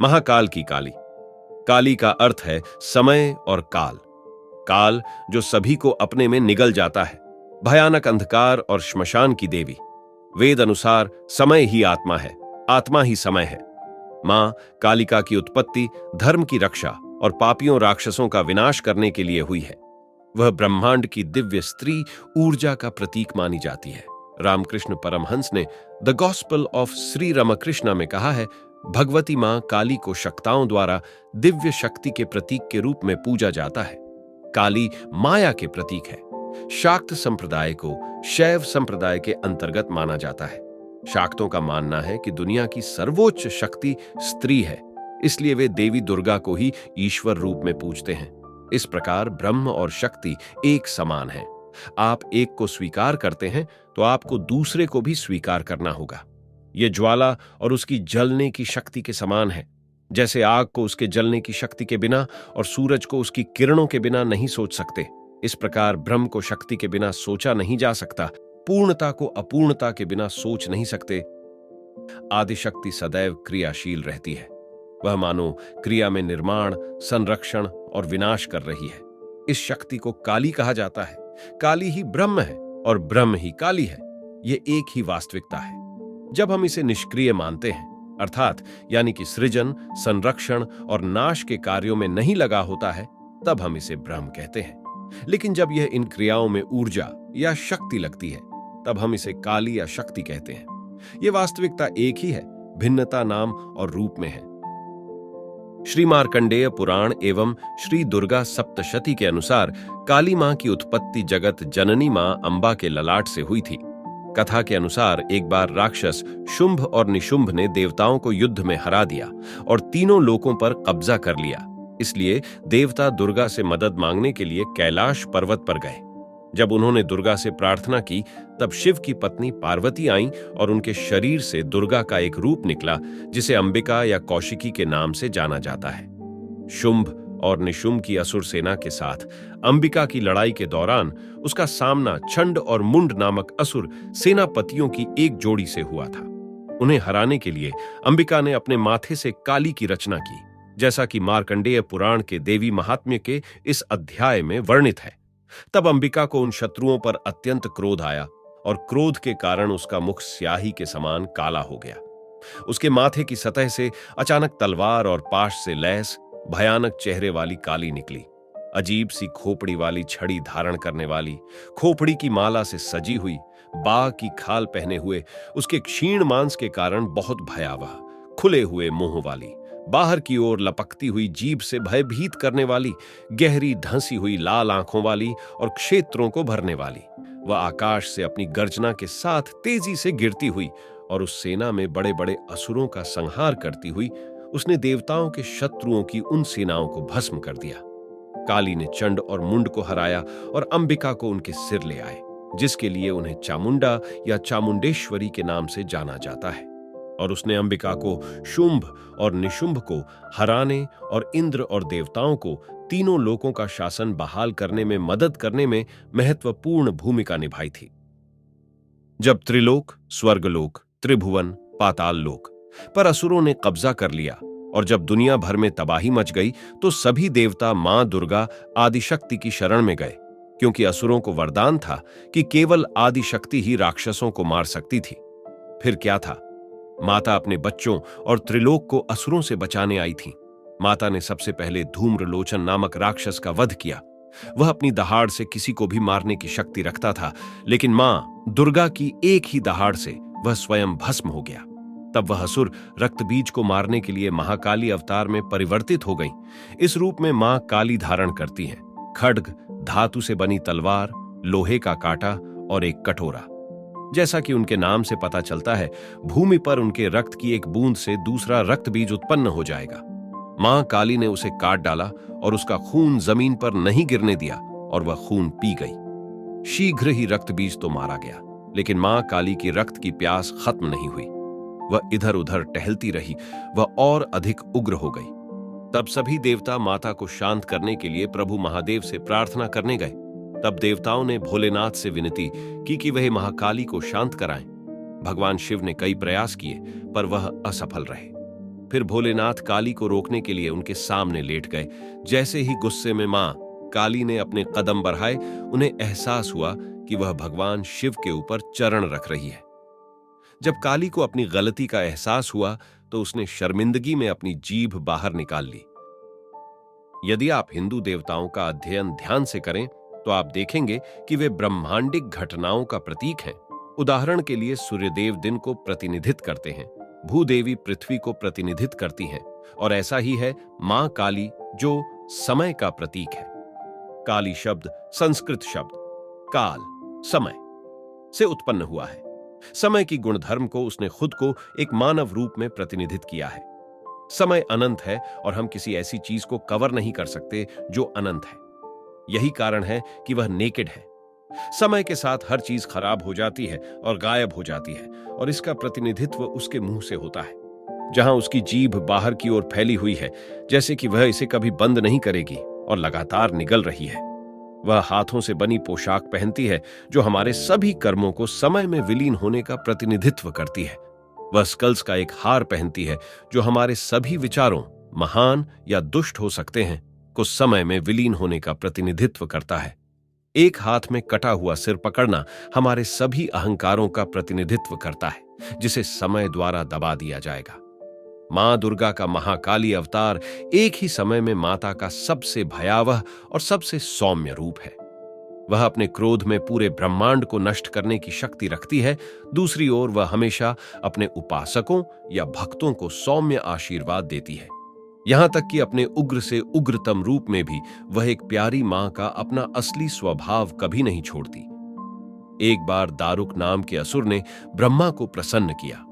महाकाल की काली। काली का अर्थ है समय और काल। काल जो सभी को अपने में निगल जाता है, भयानक अंधकार और श्मशान की देवी। वेद अनुसार समय ही आत्मा है, आत्मा ही समय है। मां कालिका की उत्पत्ति धर्म की रक्षा और पापियों राक्षसों का विनाश करने के लिए हुई है। वह ब्रह्मांड की दिव्य स्त्री ऊर्जा का प्रतीक मानी जाती है। रामकृष्ण परमहंस ने the gospel of Shri Ramakrishna में कहा है, भगवती मां काली को शक्ताओं द्वारा दिव्य शक्ति के प्रतीक के रूप में पूजा जाता है। काली माया के प्रतीक है। शाक्त संप्रदाय को शैव संप्रदाय के अंतर्गत माना जाता है। शाक्तों का मानना है कि दुनिया की सर्वोच्च शक्ति स्त्री है, इसलिए वे देवी दुर्गा को ही ईश्वर रूप में पूजते हैं। इस प्रकार ब्रह्म और शक्ति एक समान है। आप एक को स्वीकार करते हैं तो आपको दूसरे को भी स्वीकार करना होगा। ये ज्वाला और उसकी जलने की शक्ति के समान है। जैसे आग को उसके जलने की शक्ति के बिना और सूरज को उसकी किरणों के बिना नहीं सोच सकते, इस प्रकार ब्रह्म को शक्ति के बिना सोचा नहीं जा सकता, पूर्णता को अपूर्णता के बिना सोच नहीं सकते। आदिशक्ति सदैव क्रियाशील रहती है। वह मानो क्रिया में निर्माण, संरक्षण और विनाश कर रही है। इस शक्ति को काली कहा जाता है। काली ही ब्रह्म है और ब्रह्म ही काली है। ये एक ही वास्तविकता है। जब हम इसे निष्क्रिय मानते हैं, अर्थात यानी कि सृजन, संरक्षण और नाश के कार्यों में नहीं लगा होता है, तब हम इसे ब्रह्म कहते हैं। लेकिन जब यह इन क्रियाओं में ऊर्जा या शक्ति लगती है, तब हम इसे काली या शक्ति कहते हैं। यह वास्तविकता एक ही है, भिन्नता नाम और रूप में है। श्री मार्कंडेय पुराण एवं श्री दुर्गा सप्तशती के अनुसार काली मां की उत्पत्ति जगत जननी मां अंबा के ललाट से हुई थी। कथा के अनुसार एक बार राक्षस शुंभ और निशुंभ ने देवताओं को युद्ध में हरा दिया और तीनों लोकों पर कब्जा कर लिया। इसलिए देवता दुर्गा से मदद मांगने के लिए कैलाश पर्वत पर गए। जब उन्होंने दुर्गा से प्रार्थना की, तब शिव की पत्नी पार्वती आईं और उनके शरीर से दुर्गा का एक रूप निकला, जिसे अंबिका या कौशिकी के नाम से जाना जाता है। शुंभ और निशुंभ की असुर सेना के साथ अंबिका की लड़ाई के दौरान उसका सामना छंड और मुंड नामक असुर सेनापतियों की एक जोड़ी से हुआ था। उन्हें हराने के लिए अंबिका ने अपने माथे से काली की रचना की, जैसा कि मार्कंडेय पुराण के देवी महात्म्य के इस अध्याय में वर्णित है। तब अंबिका को उन शत्रुओं पर अत्यंत क्रोध आया और क्रोध के कारण उसका मुख स्याही के समान काला हो गया। उसके माथे की सतह से अचानक तलवार और पाश से लैस भयानक चेहरे वाली काली निकली। अजीब सी खोपड़ी वाली छड़ी धारण करने वाली, खोपड़ी की माला से सजी हुई, बाघ की खाल पहने हुए, उसके क्षीण मांस के कारण बहुत भयावह, खुले हुए मुंह वाली, बाहर की ओर लपकती हुई जीभ से भयभीत करने वाली, गहरी धंसी हुई लाल आंखों वाली और क्षेत्रों को भरने वाली। वह आकाश से अपनी गर्जना के साथ तेजी से गिरती हुई और उस सेना में बड़े बड़े असुरों का संहार करती हुई उसने देवताओं के शत्रुओं की उन सेनाओं को भस्म कर दिया। काली ने चंड और मुंड को हराया और अंबिका को उनके सिर ले आए, जिसके लिए उन्हें चामुंडा या चामुंडेश्वरी के नाम से जाना जाता है। और उसने अंबिका को शुंभ और निशुंभ को हराने और इंद्र और देवताओं को तीनों लोकों का शासन बहाल करने में मदद करने में महत्वपूर्ण भूमिका निभाई थी। जब त्रिलोक, स्वर्गलोक, त्रिभुवन, पाताल लोक पर असुरों ने कब्जा कर लिया और जब दुनिया भर में तबाही मच गई, तो सभी देवता मां दुर्गा आदिशक्ति की शरण में गए, क्योंकि असुरों को वरदान था कि केवल आदिशक्ति ही राक्षसों को मार सकती थी। फिर क्या था? माता अपने बच्चों और त्रिलोक को असुरों से बचाने आई थी। माता ने सबसे पहले धूम्रलोचन नामक राक्षस का वध किया। वह अपनी दहाड़ से किसी को भी मारने की शक्ति रखता था, लेकिन मां दुर्गा की एक ही दहाड़ से वह स्वयं भस्म हो गया। तब वह असुर रक्तबीज को मारने के लिए महाकाली अवतार में परिवर्तित हो गई। इस रूप में मां काली धारण करती हैं खड्ग, धातु से बनी तलवार, लोहे का कांटा और एक कटोरा। जैसा कि उनके नाम से पता चलता है, भूमि पर उनके रक्त की एक बूंद से दूसरा रक्त बीज उत्पन्न हो जाएगा। मां काली ने उसे काट डाला और उसका खून जमीन पर नहीं गिरने दिया और वह खून पी गई। शीघ्र ही रक्त बीज तो मारा गया, लेकिन मां काली की रक्त की प्यास खत्म नहीं हुई। वह इधर उधर टहलती रही, वह और अधिक उग्र हो गई। तब सभी देवता माता को शांत करने के लिए प्रभु महादेव से प्रार्थना करने गए। तब देवताओं ने भोलेनाथ से विनती की कि वह महाकाली को शांत कराएं। भगवान शिव ने कई प्रयास किए, पर वह असफल रहे। फिर भोलेनाथ काली को रोकने के लिए उनके सामने लेट गए। जैसे ही गुस्से में मां काली ने अपने कदम बढ़ाए, उन्हें एहसास हुआ कि वह भगवान शिव के ऊपर चरण रख रही है। जब काली को अपनी गलती का एहसास हुआ तो उसने शर्मिंदगी में अपनी जीभ बाहर निकाल ली। यदि आप हिंदू देवताओं का अध्ययन ध्यान से करें तो आप देखेंगे कि वे ब्रह्मांडिक घटनाओं का प्रतीक हैं। उदाहरण के लिए सूर्यदेव दिन को प्रतिनिधित्व करते हैं, भूदेवी पृथ्वी को प्रतिनिधित्व करती हैं, और ऐसा ही है मां काली जो समय का प्रतीक है। काली शब्द संस्कृत शब्द काल समय से उत्पन्न हुआ है। समय की गुणधर्म को उसने खुद को एक मानव रूप में प्रतिनिधित्व किया है। समय अनंत है और हम किसी ऐसी चीज को कवर नहीं कर सकते जो अनंत है। यही कारण है कि वह नेकेड है। समय के साथ हर चीज खराब हो जाती है और गायब हो जाती है, और इसका प्रतिनिधित्व उसके मुंह से होता है। जहां उसकी जीभ बाहर की ओर फैली हुई है, जैसे कि वह इसे कभी बंद नहीं करेगी और लगातार निगल रही है। वह हाथों से बनी पोशाक पहनती है जो हमारे सभी कर्मों को समय में विलीन होने का प्रतिनिधित्व करती है। वह स्कल्स का एक हार पहनती है जो हमारे सभी विचारों, महान या दुष्ट हो सकते हैं, को समय में विलीन होने का प्रतिनिधित्व करता है। एक हाथ में कटा हुआ सिर पकड़ना हमारे सभी अहंकारों का प्रतिनिधित्व करता है, जिसे समय द्वारा दबा दिया जाएगा। मां दुर्गा का महाकाली अवतार एक ही समय में माता का सबसे भयावह और सबसे सौम्य रूप है। वह अपने क्रोध में पूरे ब्रह्मांड को नष्ट करने की शक्ति रखती है। दूसरी ओर वह हमेशा अपने उपासकों या भक्तों को सौम्य आशीर्वाद देती है। यहां तक कि अपने उग्र से उग्रतम रूप में भी वह एक प्यारी मां का अपना असली स्वभाव कभी नहीं छोड़ती। एक बार दारुक नाम के असुर ने ब्रह्मा को प्रसन्न किया।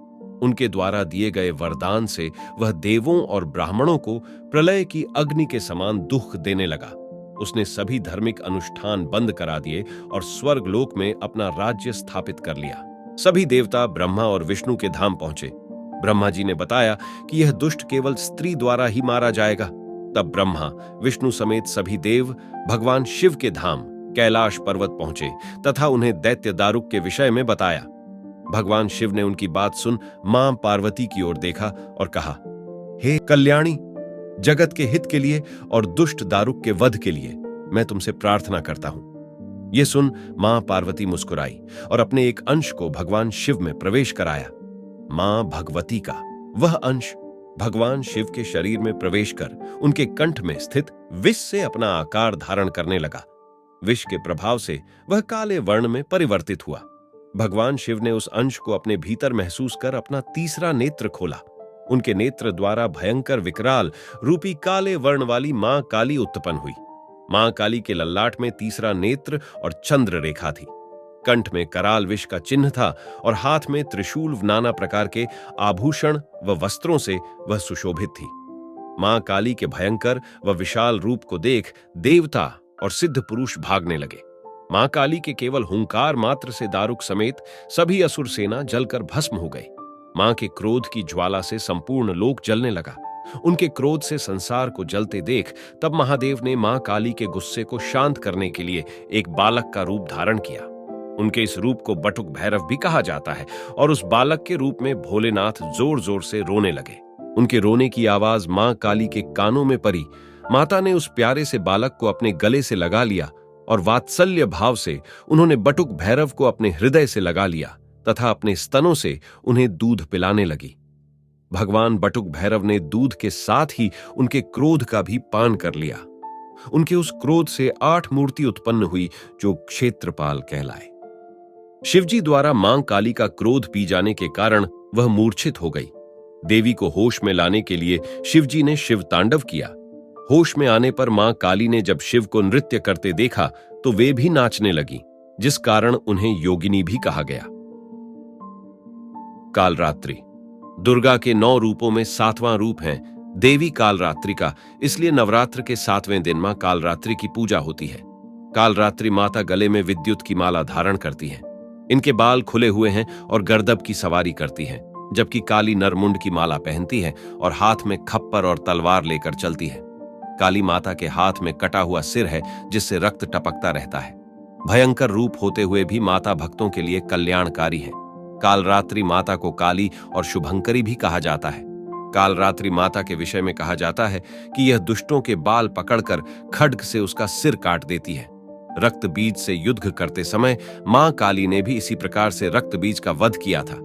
उनके द्वारा दिए गए वरदान से वह देवों और ब्राह्मणों को प्रलय की अग्नि के समान दुख देने लगा। उसने सभी धार्मिक अनुष्ठान बंद करा दिए और स्वर्गलोक में अपना राज्य स्थापित कर लिया। सभी देवता ब्रह्मा और विष्णु के धाम पहुंचे। ब्रह्मा जी ने बताया कि यह दुष्ट केवल स्त्री द्वारा ही मारा जाएगा। तब ब्रह्मा, विष्णु समेत सभी देव भगवान शिव के धाम कैलाश पर्वत पहुंचे तथा उन्हें दैत्य दारुक के विषय में बताया। भगवान शिव ने उनकी बात सुन मां पार्वती की ओर देखा और कहा, हे कल्याणी, जगत के हित के लिए और दुष्ट दारुक के वध के लिए मैं तुमसे प्रार्थना करता हूं। यह सुन मां पार्वती मुस्कुराई और अपने एक अंश को भगवान शिव में प्रवेश कराया। मां भगवती का वह अंश भगवान शिव के शरीर में प्रवेश कर उनके कंठ में स्थित विष से अपना आकार धारण करने लगा। विष के प्रभाव से वह काले वर्ण में परिवर्तित हुआ। भगवान शिव ने उस अंश को अपने भीतर महसूस कर अपना तीसरा नेत्र खोला। उनके नेत्र द्वारा भयंकर विकराल रूपी काले वर्ण वाली मां काली उत्पन्न हुई। मां काली के ललाट में तीसरा नेत्र और चंद्र रेखा थी। कंठ में कराल विष का चिन्ह था और हाथ में त्रिशूल नाना प्रकार के आभूषण व वस्त्रों से वह सुशोभित थी। मां काली के भयंकर व विशाल रूप को देख देवता और सिद्ध पुरुष भागने लगे। मां काली के केवल हुंकार मात्र से दारुक समेत सभी असुर सेना जलकर भस्म हो गई। मां के क्रोध की ज्वाला से संपूर्ण लोक जलने लगा। उनके क्रोध से संसार को जलते देख तब महादेव ने मां काली के गुस्से को शांत करने के लिए एक बालक का रूप धारण किया। उनके इस रूप को बटुक भैरव भी कहा जाता है और उस बालक के रूप में भोलेनाथ जोर जोर से रोने लगे। उनके रोने की आवाज मां काली के कानों में पड़ी। माता ने उस प्यारे से बालक को अपने गले से लगा लिया और वात्सल्य भाव से उन्होंने बटुक भैरव को अपने हृदय से लगा लिया तथा अपने स्तनों से उन्हें दूध पिलाने लगी। भगवान बटुक भैरव ने दूध के साथ ही उनके क्रोध का भी पान कर लिया। उनके उस क्रोध से 8 मूर्ति उत्पन्न हुई जो क्षेत्रपाल कहलाए। शिवजी द्वारा मां काली का क्रोध पी जाने के कारण वह मूर्छित हो गई। देवी को होश में लाने के लिए शिवजी ने शिव तांडव किया। होश में आने पर मां काली ने जब शिव को नृत्य करते देखा तो वे भी नाचने लगी, जिस कारण उन्हें योगिनी भी कहा गया। कालरात्रि दुर्गा के 9 रूपों में 7वां रूप है देवी कालरात्रि का, इसलिए नवरात्र के 7वें दिन मां कालरात्रि की पूजा होती है। कालरात्रि माता गले में विद्युत की माला धारण करती हैं। इनके बाल खुले हुए हैं और गर्दभ की सवारी करती हैं, जबकि काली नरमुंड की माला पहनती है और हाथ में खप्पर और तलवार लेकर चलती है। काली माता के हाथ में कटा हुआ सिर है जिससे रक्त टपकता रहता है। भयंकर रूप होते हुए भी माता भक्तों के लिए कल्याणकारी है। कालरात्रि माता को काली और शुभंकरी भी कहा जाता है। कालरात्रि माता के विषय में कहा जाता है कि यह दुष्टों के बाल पकड़कर खड्ग से उसका सिर काट देती है। रक्त बीज से युद्ध करते समय मां काली ने भी इसी प्रकार से रक्त बीज का वध किया था।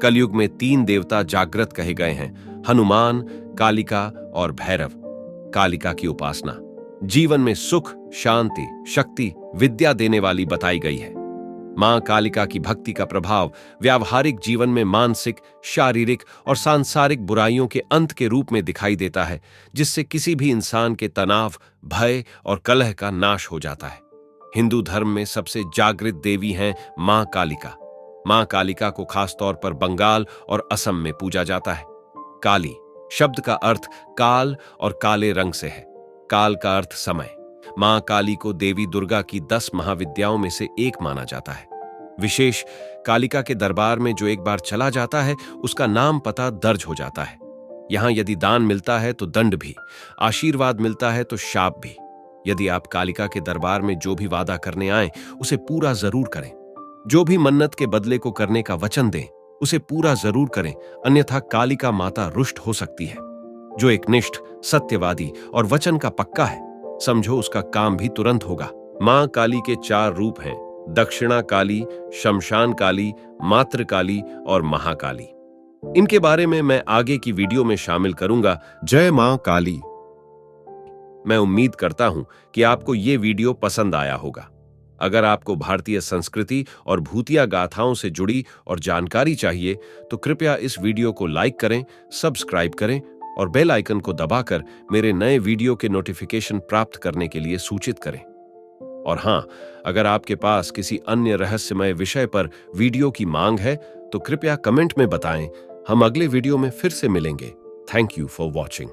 कलयुग में 3 देवता जागृत कहे गए हैं: हनुमान, कालिका और भैरव। कालिका की उपासना जीवन में सुख, शांति, शक्ति, विद्या देने वाली बताई गई है। मां कालिका की भक्ति का प्रभाव व्यावहारिक जीवन में मानसिक, शारीरिक और सांसारिक बुराइयों के अंत के रूप में दिखाई देता है, जिससे किसी भी इंसान के तनाव, भय और कलह का नाश हो जाता है। हिंदू धर्म में सबसे जागृत देवी हैं मां कालिका। मां कालिका को खास तौर पर बंगाल और असम में पूजा जाता है। काली शब्द का अर्थ काल और काले रंग से है। काल का अर्थ समय। मां काली को देवी दुर्गा की 10 महाविद्याओं में से एक माना जाता है। विशेष, कालिका के दरबार में जो एक बार चला जाता है उसका नाम पता दर्ज हो जाता है। यहां यदि दान मिलता है तो दंड भी, आशीर्वाद मिलता है तो शाप भी। यदि आप कालिका के दरबार में जो भी वादा करने आए उसे पूरा जरूर करें। जो भी मन्नत के बदले को करने का वचन दें उसे पूरा जरूर करें, अन्यथा कालिका माता रुष्ट हो सकती है। जो एक निष्ठ, सत्यवादी और वचन का पक्का है, समझो उसका काम भी तुरंत होगा। मां काली के 4 रूप हैं: दक्षिणा काली, शमशान काली, मातृ काली और महाकाली। इनके बारे में मैं आगे की वीडियो में शामिल करूंगा। जय मां काली। मैं उम्मीद करता हूं कि आपको ये वीडियो पसंद आया होगा। अगर आपको भारतीय संस्कृति और भूतिया गाथाओं से जुड़ी और जानकारी चाहिए तो कृपया इस वीडियो को लाइक करें, सब्सक्राइब करें और बेल आइकन को दबाकर मेरे नए वीडियो के नोटिफिकेशन प्राप्त करने के लिए सूचित करें। और हां, अगर आपके पास किसी अन्य रहस्यमय विषय पर वीडियो की मांग है तो कृपया कमेंट में बताएं। हम अगले वीडियो में फिर से मिलेंगे। Thank you for watching.